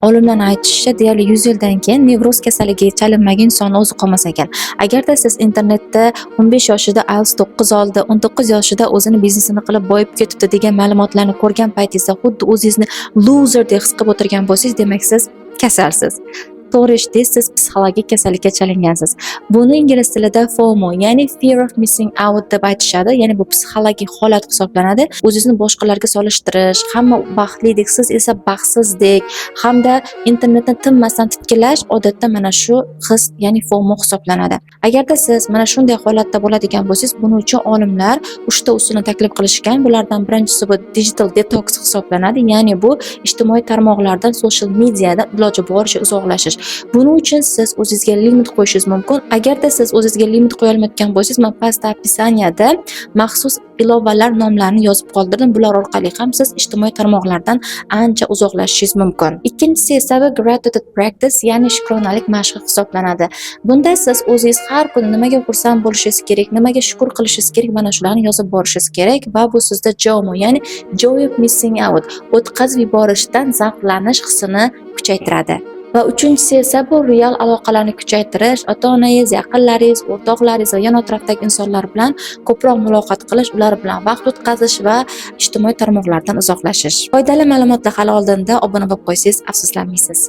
Olimlarning aytishicha, deyarli 100 yildan keyin nevroz kasalligiga chalinmagan inson o'zi qolmas ekan. Agarda siz internetda 15 yoshida IELTS 9 oldi, 19 yoshida o'zini biznesini qilib boyib ketibdi degan ma'lumotlarni ko'rgan paytingizda xuddi o'zingizni loser deb his qilib o'tirgan bo'lsangiz, demak siz kasalsiz. To'g'ri eshitdingiz, siz psixologik kasallikka chalingansiz. Buni ingliz tilida FOMO, ya'ni fear of missing out deb aytishadi. Ya'ni bu psixologik holat hisoblanadi. O'zingizni boshqalarga solishtirish, hamma baxtlidek, siz esa baxtsizdek, hamda internetni tinmasdan titkilash odatda mana shu his, ya'ni FOMO hisoblanadi. Agarda siz mana shunday holatda bo'ladigan bo'lsangiz, buning uchun olimlar 3 ta usulni taklif qilishgan. Bulardan birinchisi bu digital detox hisoblanadi. Ya'ni bu ijtimoiy tarmoqlardan, social mediadan iloji boricha uzoqlashish. Buning uchun siz o'zingizga limit qo'yishingiz mumkin. Agarda siz o'zingizga limit qo'ya olmayotgan bo'lsangiz, men pastda opisaniyada maxsus ilovalar nomlarini yozib qoldirdim. Bular orqali ham siz ijtimoiy tarmoqlardan ancha uzoqlashishingiz mumkin. Ikkinchisi esa gratitude practice, ya'ni shukronalik mashqi hisoblanadi. Bunda siz o'zingiz har kuni nimaga xursand bo'lishingiz kerak, nimaga shukr qilishingiz kerak, mana shularni yozib borishingiz kerak va bu sizda JOMO, ya'ni joy of missing out, o'tkazib yuborishdan zavqlanish hissini kuchaytiradi. Va uchinchisi esa bu real aloqalarni kuchaytirish, ota-onangiz, yaqinlaringiz, o'rtoqlaringiz va yon atrofdagi insonlar bilan ko'proq muloqot qilish, ular bilan vaqt o'tkazish va ijtimoiy tarmoqlardan uzoqlashish. Foydali ma'lumotlar hali oldinda obuna bo'lib qo'ysangiz afsuslanmaysiz.